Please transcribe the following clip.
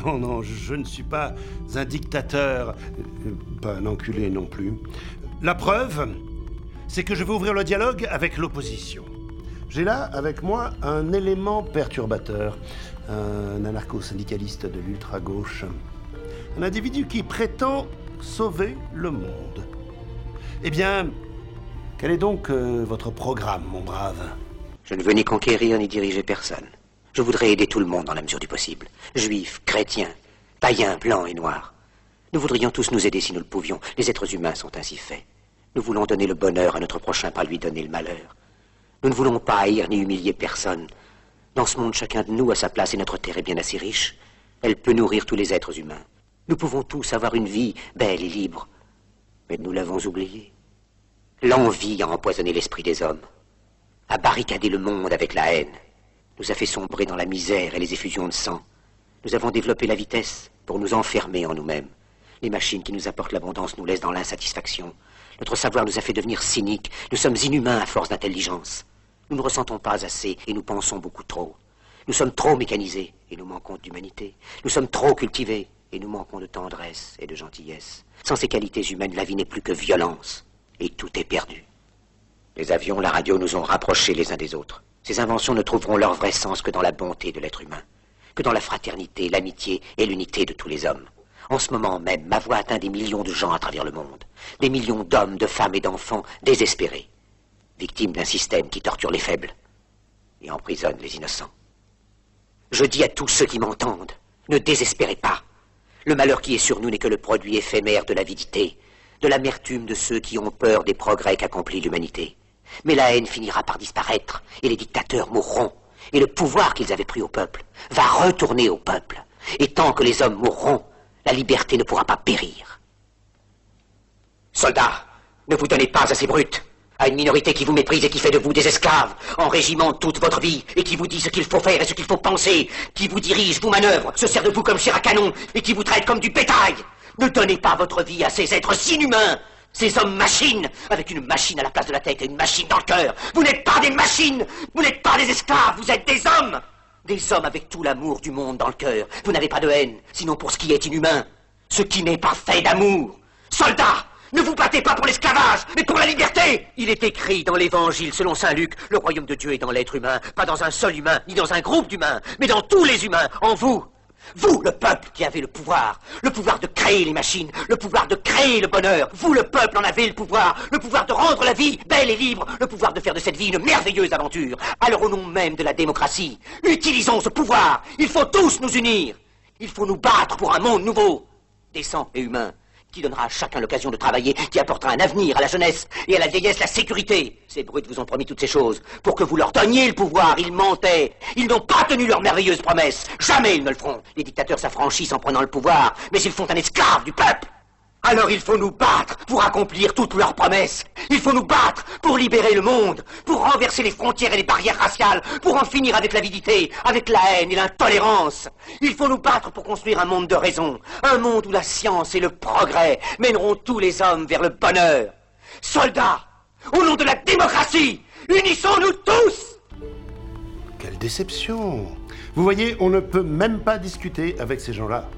Non, non, je ne suis pas un dictateur, pas un enculé non plus. La preuve, c'est que je vais ouvrir le dialogue avec l'opposition. J'ai là, avec moi, un élément perturbateur, un anarcho-syndicaliste de l'ultra-gauche, un individu qui prétend sauver le monde. Eh bien, quel est donc votre programme, mon brave ? Je ne veux ni conquérir ni diriger personne. Je voudrais aider tout le monde dans la mesure du possible. Juifs, chrétiens, païens, blancs et noirs. Nous voudrions tous nous aider si nous le pouvions. Les êtres humains sont ainsi faits. Nous voulons donner le bonheur à notre prochain par lui donner le malheur. Nous ne voulons pas haïr ni humilier personne. Dans ce monde, chacun de nous a sa place et notre terre est bien assez riche. Elle peut nourrir tous les êtres humains. Nous pouvons tous avoir une vie belle et libre. Mais nous l'avons oublié. L'envie a empoisonné l'esprit des hommes, a barricadé le monde avec la haine, nous a fait sombrer dans la misère et les effusions de sang. Nous avons développé la vitesse pour nous enfermer en nous-mêmes. Les machines qui nous apportent l'abondance nous laissent dans l'insatisfaction. Notre savoir nous a fait devenir cyniques. Nous sommes inhumains à force d'intelligence. Nous ne ressentons pas assez et nous pensons beaucoup trop. Nous sommes trop mécanisés et nous manquons d'humanité. Nous sommes trop cultivés et nous manquons de tendresse et de gentillesse. Sans ces qualités humaines, la vie n'est plus que violence. Et tout est perdu. Les avions, la radio nous ont rapprochés les uns des autres. Ces inventions ne trouveront leur vrai sens que dans la bonté de l'être humain, que dans la fraternité, l'amitié et l'unité de tous les hommes. En ce moment même, ma voix atteint des millions de gens à travers le monde. Des millions d'hommes, de femmes et d'enfants désespérés, victimes d'un système qui torture les faibles et emprisonne les innocents. Je dis à tous ceux qui m'entendent, ne désespérez pas. Le malheur qui est sur nous n'est que le produit éphémère de l'avidité, de l'amertume de ceux qui ont peur des progrès qu'accomplit l'humanité. Mais la haine finira par disparaître, et les dictateurs mourront, et le pouvoir qu'ils avaient pris au peuple va retourner au peuple. Et tant que les hommes mourront, la liberté ne pourra pas périr. Soldats, ne vous donnez pas à ces brutes, à une minorité qui vous méprise et qui fait de vous des esclaves, en régiment toute votre vie, et qui vous dit ce qu'il faut faire et ce qu'il faut penser, qui vous dirige, vous manœuvre, se sert de vous comme chair à canon, et qui vous traite comme du bétail. Ne donnez pas votre vie à ces êtres inhumains, ces hommes-machines, avec une machine à la place de la tête et une machine dans le cœur. Vous n'êtes pas des machines, vous n'êtes pas des esclaves, vous êtes des hommes. Des hommes avec tout l'amour du monde dans le cœur. Vous n'avez pas de haine, sinon pour ce qui est inhumain, ce qui n'est pas fait d'amour. Soldats, ne vous battez pas pour l'esclavage, mais pour la liberté. Il est écrit dans l'Évangile, selon saint Luc, le royaume de Dieu est dans l'être humain, pas dans un seul humain, ni dans un groupe d'humains, mais dans tous les humains, en vous. Vous, le peuple qui avez le pouvoir de créer les machines, le pouvoir de créer le bonheur. Vous, le peuple, en avez le pouvoir de rendre la vie belle et libre, le pouvoir de faire de cette vie une merveilleuse aventure. Alors au nom même de la démocratie, utilisons ce pouvoir. Il faut tous nous unir. Il faut nous battre pour un monde nouveau, décent et humain, qui donnera à chacun l'occasion de travailler, qui apportera un avenir à la jeunesse et à la vieillesse la sécurité. Ces brutes vous ont promis toutes ces choses pour que vous leur donniez le pouvoir. Ils mentaient. Ils n'ont pas tenu leurs merveilleuses promesses. Jamais ils ne le feront. Les dictateurs s'affranchissent en prenant le pouvoir, mais ils font un esclave du peuple. Alors il faut nous battre pour accomplir toutes leurs promesses. Il faut nous battre pour libérer le monde, pour renverser les frontières et les barrières raciales, pour en finir avec l'avidité, avec la haine et l'intolérance. Il faut nous battre pour construire un monde de raison, un monde où la science et le progrès mèneront tous les hommes vers le bonheur. Soldats, au nom de la démocratie, unissons-nous tous! Quelle déception! Vous voyez, on ne peut même pas discuter avec ces gens-là.